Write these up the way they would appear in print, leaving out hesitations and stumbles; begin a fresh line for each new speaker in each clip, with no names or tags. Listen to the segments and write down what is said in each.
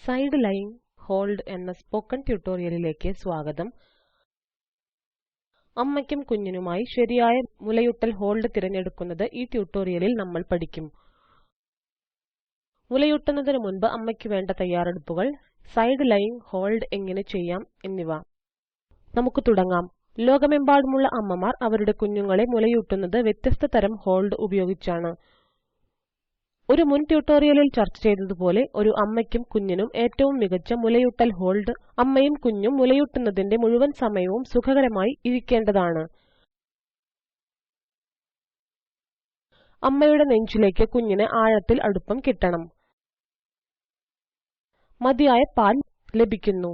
Side line hold എന്ന spoken ട്യൂട്ടോറിയലിലേക്ക് സ്വാഗതം. അമ്മയ്ക്കും കുഞ്ഞിനുമായി ശരിയായ മുലയൂട്ടൽ ഹോൾഡ് തിരഞ്ഞെടുക്കുന്നത് ഈ ട്യൂട്ടോറിയലിൽ നമ്മൾ പഠിക്കും. മുലയൂട്ടുന്നതിന് മുൻപ് അമ്മയ്ക്ക് വേണ്ട തയ്യാറെടുപ്പുകൾ, സൈഡ് ലൈൻ ഹോൾഡ് എങ്ങനെ ചെയ്യാം എന്നിവ. നമുക്ക് തുടങ്ങാം. ലോകമെമ്പാടുമുള്ള അമ്മമാർ അവരുടെ കുഞ്ഞുങ്ങളെ മുലയൂട്ടുന്നത് വ്യത്യസ്ത തരം ഹോൾഡ് ഉപയോഗിച്ചാണ്. ഒരു മുൻ ട്യൂട്ടോറിയലിൽ ചർച്ച ചെയ്തതുപോലെ ഒരു അമ്മയ്ക്കും കുഞ്ഞിനും ഏറ്റവും മികച്ച മുലയൂട്ടൽ ഹോൾഡ് അമ്മയും കുഞ്ഞും മുലയൂട്ടുന്നതിന്റെ മുഴുവൻ സമയവും സുഖകരമായി ഇരിക്കേണ്ടതാണ്. അമ്മയുടെ നെഞ്ചിലേക്ക് കുഞ്ഞിന് ആഴത്തിൽ അടുപ്പം കിട്ടണം. മതിയായ പാൽ ലഭിക്കുന്നു.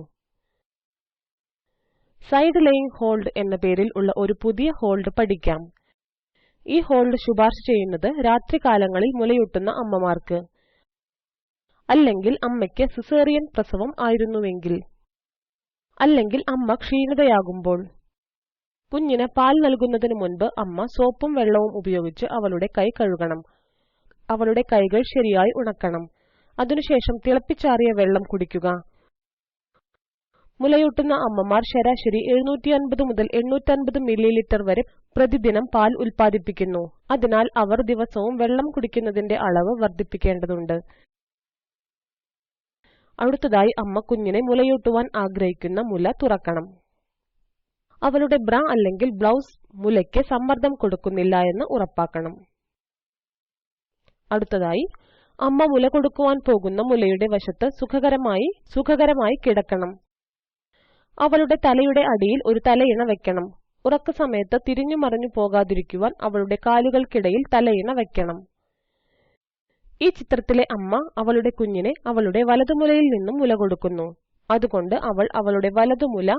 സൈഡ് ലൈൻ ഹോൾഡ് എന്ന പേരിൽ ഉള്ള ഒരു പുതിയ ഹോൾഡ് പഠിക്കാം. ഈ ഹോൾഡ് ശുപാർശ ചെയ്യുന്നത് രാത്രികാലങ്ങളിൽ മുലയൂട്ടുന്ന അമ്മമാർക്ക്, അല്ലെങ്കിൽ അമ്മയ്ക്ക് സിസേറിയൻ പ്രസവം ആയിരുന്നുവെങ്കിൽ, അല്ലെങ്കിൽ അമ്മ ക്ഷീണിതയാകുമ്പോൾ. കുഞ്ഞിന് പാൽ നൽകുന്നതിന് മുൻപ് അമ്മ സോപ്പും വെള്ളവും ഉപയോഗിച്ച് അവളുടെ കൈ കഴുകണം. അവളുടെ കൈകൾ ശരിയായി ഉണക്കണം. അതിനുശേഷം തിളപ്പിച്ചാറിയ വെള്ളം കുടിക്കുക. മുലയൂട്ടുന്ന അമ്മമാർ ശരാശരി 750 മുതൽ 850 മില്ലിലിറ്റർ വരെ പ്രതിദിനം പാൽ ഉൽപ്പാദിപ്പിക്കുന്നു. അതിനാൽ അവർ ദിവസവും വെള്ളം കുടിക്കുന്നതിന്റെ അളവ് വർദ്ധിപ്പിക്കേണ്ടതുണ്ട്. അടുത്തതായി അമ്മ കുഞ്ഞിനെ മുലയൂട്ടുവാൻ ആഗ്രഹിക്കുന്ന മുല തുറക്കണം. അവളുടെ ബ്ര അല്ലെങ്കിൽ ബ്ലൗസ് മുലയ്ക്ക് സമ്മർദ്ദം കൊടുക്കുന്നില്ല എന്ന് ഉറപ്പാക്കണം. അടുത്തതായി അമ്മ മുല കൊടുക്കുവാൻ പോകുന്ന മുലയുടെ വശത്ത് സുഖകരമായി കിടക്കണം. അവളുടെ തലയുടെ അടിയിൽ ഒരു തലയിണ വെക്കണം. ഉറക്ക സമയത്ത് തിരിഞ്ഞു മറിഞ്ഞു പോകാതിരിക്കുവാൻ അവളുടെ കാലുകൾക്കിടയിൽ തലയിണ വെക്കണം. ഈ ചിത്രത്തിലെ അമ്മ അവളുടെ കുഞ്ഞിനെ അവളുടെ വലതുമുലയിൽ നിന്നും മുല കൊടുക്കുന്നു. അതുകൊണ്ട് അവൾ അവളുടെ വലതുമുല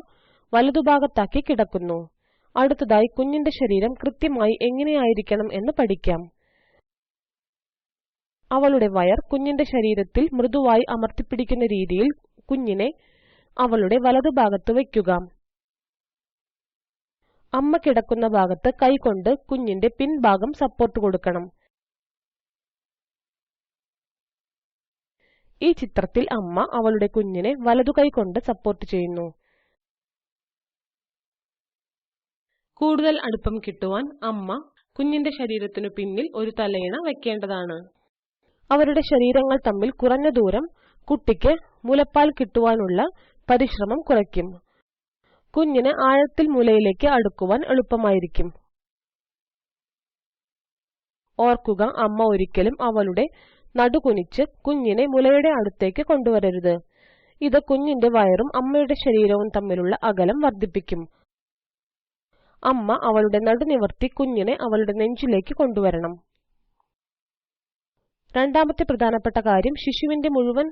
വലതുഭാഗത്താക്കി കിടക്കുന്നു. അടുത്തതായി കുഞ്ഞിന്റെ ശരീരം കൃത്യമായി എങ്ങനെയായിരിക്കണം എന്ന് പഠിക്കാം. അവളുടെ വയർ കുഞ്ഞിന്റെ ശരീരത്തിൽ മൃദുവായി അമർത്തിപ്പിടിക്കുന്ന രീതിയിൽ കുഞ്ഞിനെ അവളുടെ വലതുഭാഗത്ത് വയ്ക്കുക. അമ്മ കിടക്കുന്ന ഭാഗത്ത് കൈകൊണ്ട് കുഞ്ഞിന്റെ പിൻഭാഗം സപ്പോർട്ട് കൊടുക്കണം. ഈ ചിത്രത്തിൽ അമ്മ അവളുടെ കുഞ്ഞിനെ വലതു കൈകൊണ്ട് സപ്പോർട്ട് ചെയ്യുന്നു. കൂടുതൽ അടുപ്പം കിട്ടുവാൻ അമ്മ കുഞ്ഞിന്റെ ശരീരത്തിനു പിന്നിൽ ഒരു തലയിണ വെക്കേണ്ടതാണ്. അവരുടെ ശരീരങ്ങൾ തമ്മിൽ കുറഞ്ഞ ദൂരം കുട്ടിക്ക് മുലപ്പാൽ കിട്ടുവാനുള്ള പരിശ്രമം കുറയ്ക്കും. കുഞ്ഞിന് ആഴത്തിൽ മുലയിലേക്ക് അടുക്കുവാൻ എളുപ്പമായിരിക്കും. ഓർക്കുക, അമ്മ ഒരിക്കലും അവളുടെ നടുകുനിച്ച് കുഞ്ഞിനെ മുലയുടെ അടുത്തേക്ക് കൊണ്ടുവരരുത്. ഇത് കുഞ്ഞിന്റെ വയറും അമ്മയുടെ ശരീരവും തമ്മിലുള്ള അകലം വർദ്ധിപ്പിക്കും. അമ്മ അവളുടെ നടു നിവർത്തി കുഞ്ഞിനെ അവളുടെ നെഞ്ചിലേക്ക് കൊണ്ടുവരണം. രണ്ടാമത്തെ പ്രധാനപ്പെട്ട കാര്യം ശിശുവിന്റെ മുഴുവൻ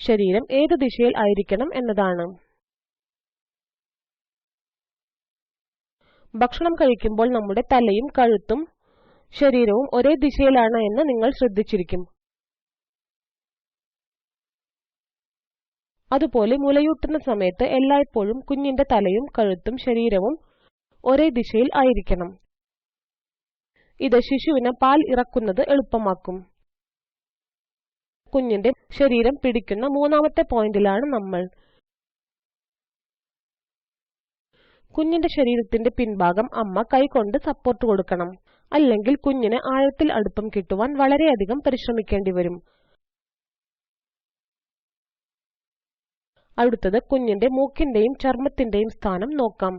ശരീരം ഏത് ദിശയിൽ ആയിരിക്കണം എന്നതാണ്. ഭക്ഷണം കഴിക്കുമ്പോൾ നമ്മുടെ തലയും കഴുത്തും ശരീരവും ഒരേ ദിശയിലാണ് എന്ന് നിങ്ങൾ ശ്രദ്ധിച്ചിരിക്കും. അതുപോലെ മുലയൂട്ടുന്ന സമയത്ത് എല്ലായ്പ്പോഴും കുഞ്ഞിന്റെ തലയും കഴുത്തും ശരീരവും ഒരേ ദിശയിൽ ആയിരിക്കണം. ഇത് ശിശുവിന് പാൽ ഇറക്കുന്നത് എളുപ്പമാക്കും. കുഞ്ഞിന്റെ ശരീരം പിടിക്കുന്ന മൂന്നാമത്തെ പോയിന്റിലാണ് നമ്മൾ. കുഞ്ഞിന്റെ ശരീരത്തിന്റെ പിൻഭാഗം അമ്മ കൈകൊണ്ട് സപ്പോർട്ട് കൊടുക്കണം. അല്ലെങ്കിൽ കുഞ്ഞിന് ആഴത്തിൽ അടുപ്പം കിട്ടുവാൻ വളരെയധികം പരിശ്രമിക്കേണ്ടി വരും. അടുത്തത് കുഞ്ഞിന്റെ മൂക്കിന്റെയും ചർമ്മത്തിന്റെയും സ്ഥാനം നോക്കാം.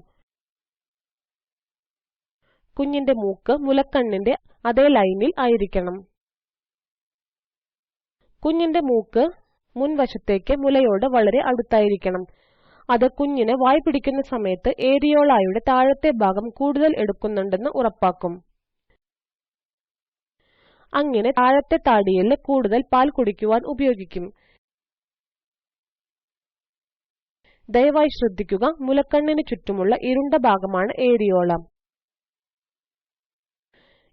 കുഞ്ഞിന്റെ മൂക്ക് മുലക്കണ്ണിന്റെ അതേ ലൈനിൽ ആയിരിക്കണം. കുഞ്ഞിന്റെ മൂക്ക് മുൻവശത്തേക്ക് മുലയോട് വളരെ അടുത്തായിരിക്കണം. അത് കുഞ്ഞിനെ വായ് പിടിക്കുന്ന സമയത്ത് ഏരിയോളയുടെ താഴത്തെ ഭാഗം കൂടുതൽ എടുക്കുന്നുണ്ടെന്ന് ഉറപ്പാക്കും. അങ്ങനെ താഴത്തെ താടിയെല്ല് കൂടുതൽ പാൽ കുടിക്കുവാൻ ഉപയോഗിക്കും. ദയവായി ശ്രദ്ധിക്കുക, മുലക്കണ്ണിന് ചുറ്റുമുള്ള ഇരുണ്ട ഭാഗമാണ് ഏരിയോള.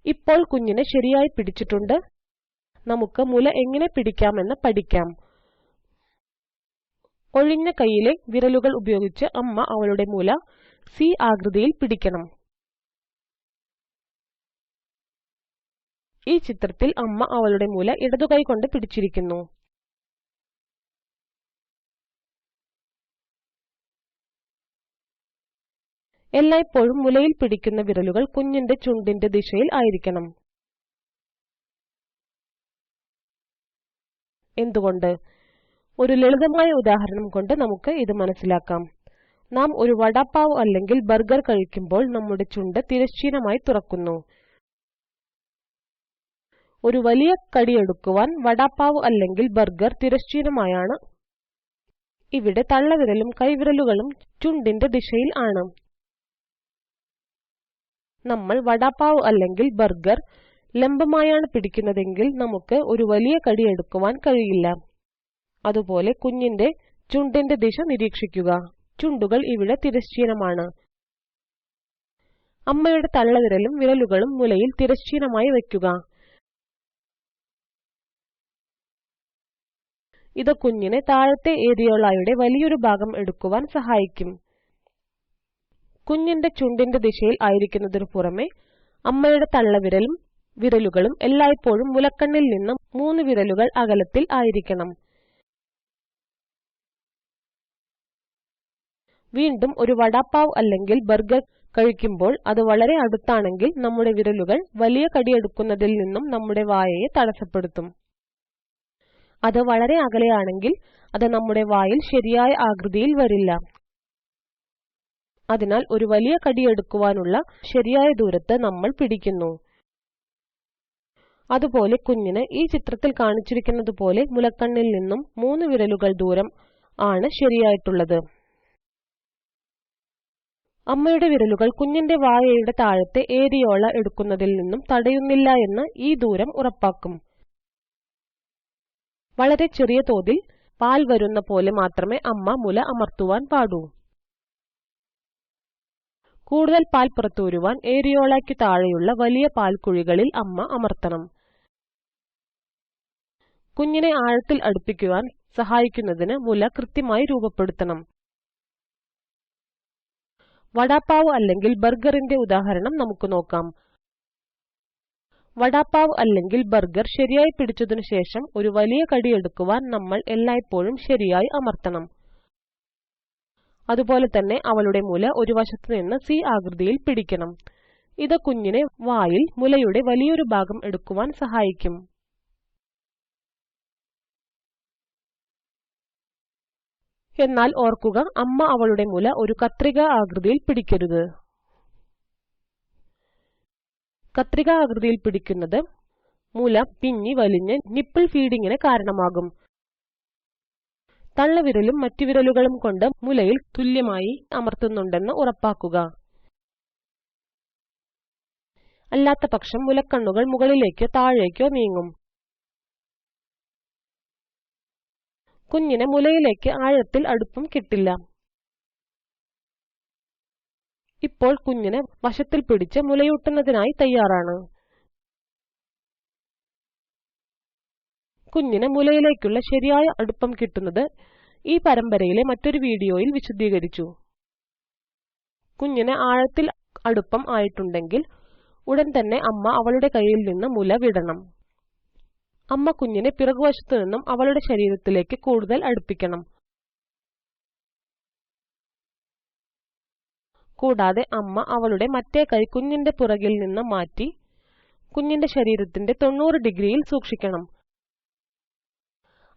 ഇപ്പോൾ കുഞ്ഞിനെ ശരിയായി പിടിച്ചിട്ടുണ്ട്. നമുക്ക് മുല എങ്ങനെ പിടിക്കാമെന്ന് പഠിക്കാം. ഒഴിഞ്ഞ കൈയിലെ വിരലുകൾ ഉപയോഗിച്ച് അമ്മ അവളുടെ മുല സി ആകൃതിയിൽ പിടിക്കണം. ഈ ചിത്രത്തിൽ അമ്മ അവളുടെ മുല ഇടതു കൈ കൊണ്ട് പിടിച്ചിരിക്കുന്നു. എല്ലായ്പ്പോഴും മുലയിൽ പിടിക്കുന്ന വിരലുകൾ കുഞ്ഞിന്റെ ചുണ്ടിന്റെ ദിശയിൽ ആയിരിക്കണം. എന്തുകൊണ്ട്? ഒരു ലളിതമായ ഉദാഹരണം കൊണ്ട് നമുക്ക് ഇത് മനസ്സിലാക്കാം. നാം ഒരു വടാപ്പാവ് അല്ലെങ്കിൽ ബർഗർ കഴിക്കുമ്പോൾ നമ്മുടെ ചുണ്ട് തിരശ്ചീനമായി തുറക്കുന്നു. ഒരു വലിയ കടിയെടുക്കുവാൻ വടാപ്പാവ് അല്ലെങ്കിൽ ബർഗർ തിരശ്ചീനമായാണ്. ഇവിടെ തള്ളവിരലും കൈവിരലുകളും ചുണ്ടിന്റെ ദിശയിൽ ആണ്. നമ്മൾ വടാപ്പാവ് അല്ലെങ്കിൽ ബർഗർ ലംബമായാണ് പിടിക്കുന്നതെങ്കിൽ നമുക്ക് ഒരു വലിയ കടിയെടുക്കുവാൻ കഴിയില്ല. അതുപോലെ കുഞ്ഞിന്റെ ചുണ്ടിന്റെ ദിശ നിരീക്ഷിക്കുക. ചുണ്ടുകൾ ഇവിടെ തിരശ്ചീനമാണ്. അമ്മയുടെ തള്ളവിരലും വിരലുകളും മുലയിൽ തിരശ്ചീനമായി വയ്ക്കുക. ഇത് കുഞ്ഞിനെ താഴത്തെ ഏരിയോളയുടെ വലിയൊരു ഭാഗം എടുക്കുവാൻ സഹായിക്കും. കുഞ്ഞിന്റെ ചുണ്ടിന്റെ ദിശയിൽ ആയിരിക്കുന്നതിനു പുറമെ അമ്മയുടെ തള്ളവിരലും വിരലുകളും എല്ലായ്പ്പോഴും മുലക്കണ്ണിൽ നിന്ന് 3 വിരലുകൾ അകലത്തിൽ ആയിരിക്കണം. വീണ്ടും ഒരു വടാപ്പാവ് അല്ലെങ്കിൽ ബർഗർ കഴിക്കുമ്പോൾ അത് വളരെ അടുത്താണെങ്കിൽ നമ്മുടെ വിരലുകൾ വലിയ കടിയെടുക്കുന്നതിൽ നിന്നും നമ്മുടെ വായയെ തടസ്സപ്പെടുത്തും. അത് വളരെ അകലെയാണെങ്കിൽ അത് നമ്മുടെ വായിൽ ശരിയായ ആകൃതിയിൽ വരില്ല. അതിനാൽ ഒരു വലിയ കടിയെടുക്കുവാനുള്ള ശരിയായ ദൂരത്ത് നമ്മൾ പിടിക്കുന്നു. അതുപോലെ കുഞ്ഞിന് ഈ ചിത്രത്തിൽ കാണിച്ചിരിക്കുന്നതുപോലെ മുലക്കണ്ണിൽ നിന്നും 3 വിരലുകൾ ദൂരം ആണ് ശരിയായിട്ടുള്ളത്. അമ്മയുടെ വിരലുകൾ കുഞ്ഞിന്റെ വായയുടെ താഴത്തെ ഏരിയോള എടുക്കുന്നതിൽ നിന്നും തടയുന്നില്ല എന്ന് ഈ ദൂരം ഉറപ്പാക്കും. വളരെ ചെറിയ തോതിൽ പാൽ വരുന്ന പോലെ മാത്രമേ അമ്മ മുല അമർത്തുവാൻ പാടൂ. കൂടുതൽ പാൽ പുറത്തുവരുവാൻ ഏരിയോളയ്ക്ക് താഴെയുള്ള വലിയ പാൽക്കുഴികളിൽ അമ്മ അമർത്തണം. കുഞ്ഞിനെ ആഴത്തിൽ അടുപ്പിക്കുവാൻ സഹായിക്കുന്നതിന് മുല കൃത്യമായി രൂപപ്പെടുത്തണം. വടാപ്പാവ് അല്ലെങ്കിൽ ബർഗറിന്റെ ഉദാഹരണം നമുക്ക് നോക്കാം. വടാപ്പാവ് അല്ലെങ്കിൽ ബർഗർ ശരിയായി പിടിച്ചതിനു ശേഷം ഒരു വലിയ കടിയെടുക്കുവാൻ നമ്മൾ എല്ലായ്പ്പോഴും ശരിയായി അമർത്തണം. അതുപോലെ തന്നെ അവളുടെ മുല ഒരു വശത്തു നിന്ന് സി ആകൃതിയിൽ പിടിക്കണം. ഇത് കുഞ്ഞിനെ വായിൽ മുലയുടെ വലിയൊരു ഭാഗം എടുക്കുവാൻ സഹായിക്കും. എന്നാൽ ഓർക്കുക, അമ്മ അവളുടെ മുല ഒരു കത്രിക ആകൃതിയിൽ പിടിക്കരുത്. കത്രിക ആകൃതിയിൽ പിടിക്കുന്നത് മുല പിന്നി വലിഞ്ഞ് നിപ്പിൾ ഫീഡിങ്ങിന് കാരണമാകും. തള്ളവിരലും മറ്റു വിരലുകളും കൊണ്ട് മുലയിൽ തുല്യമായി അമർത്തുന്നുണ്ടെന്ന് ഉറപ്പാക്കുക. അല്ലാത്തപക്ഷം മുലക്കണ്ണുകൾ മുകളിലേക്കോ താഴേക്കോ നീങ്ങും. കുഞ്ഞിന് മുലയിലേക്ക് ആഴത്തിൽ അടുപ്പം കിട്ടില്ല. ഇപ്പോൾ കുഞ്ഞിനെ വശത്തിൽ പിടിച്ച് മുലയൂട്ടുന്നതിനായി തയ്യാറാണ്. കുഞ്ഞിന് മുലയിലേക്കുള്ള ശരിയായ അടുപ്പം കിട്ടുന്നത് ഈ പരമ്പരയിലെ മറ്റൊരു വീഡിയോയിൽ വിശദീകരിച്ചു. കുഞ്ഞിന് ആഴത്തിൽ അടുപ്പം ആയിട്ടുണ്ടെങ്കിൽ ഉടൻ തന്നെ അമ്മ അവളുടെ കയ്യിൽ നിന്ന് മുല വിടണം. അമ്മ കുഞ്ഞിനെ പിറകുവശത്തു നിന്നും അവളുടെ ശരീരത്തിലേക്ക് കൂടുതൽ അടുപ്പിക്കണം. കൂടാതെ അമ്മ അവളുടെ മറ്റേ കൈ കുഞ്ഞിന്റെ പുറകിൽ നിന്ന് മാറ്റി കുഞ്ഞിന്റെ ശരീരത്തിന്റെ 90 ഡിഗ്രിയിൽ സൂക്ഷിക്കണം.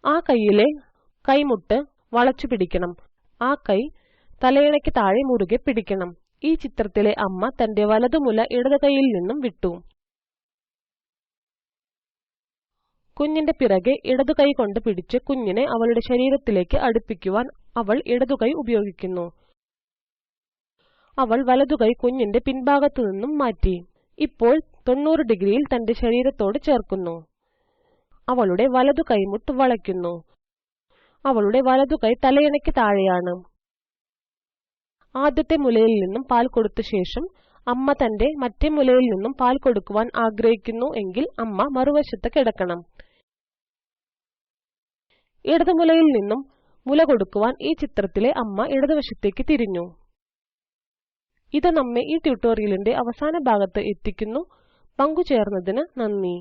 ആ കൈയിലെ കൈമുട്ട് വളച്ചു പിടിക്കണം. ആ കൈ തലയിണയ്ക്ക് താഴെ മുറുകെ പിടിക്കണം. ഈ ചിത്രത്തിലെ അമ്മ തന്റെ വലതുമുല ഇടത് കൈയിൽ നിന്നും വിട്ടു. കുഞ്ഞിന്റെ പിറകെ ഇടതു കൈ കൊണ്ട് പിടിച്ച് കുഞ്ഞിനെ അവളുടെ ശരീരത്തിലേക്ക് അടുപ്പിക്കുവാൻ അവൾ ഇടതു കൈ ഉപയോഗിക്കുന്നു. അവൾ വലതു കൈ കുഞ്ഞിന്റെ പിൻഭാഗത്തു നിന്നും മാറ്റി. ഇപ്പോൾ 90 ഡിഗ്രിയിൽ തന്റെ ശരീരത്തോട് ചേർക്കുന്നു. അവളുടെ വലതു കൈമുട്ട് വളയ്ക്കുന്നു. അവളുടെ വലതു കൈ തലയിണയ്ക്ക് താഴെയാണ്. ആദ്യത്തെ മുലയിൽ നിന്നും പാൽ കൊടുത്ത ശേഷം അമ്മ തന്റെ മറ്റേ മുലയിൽ നിന്നും പാൽ കൊടുക്കുവാൻ ആഗ്രഹിക്കുന്നു എങ്കിൽ അമ്മ മറുവശത്ത് കിടക്കണം. ഇടതു മുലയിൽ നിന്നും മുല കൊടുക്കുവാൻ ഈ ചിത്രത്തിലെ അമ്മ ഇടതുവശത്തേക്ക് തിരിഞ്ഞു. ഇത് നമ്മെ ഈ ട്യൂട്ടോറിയലിന്റെ അവസാന ഭാഗത്ത് എത്തിക്കുന്നു. പങ്കുചേർന്നതിന് നന്ദി.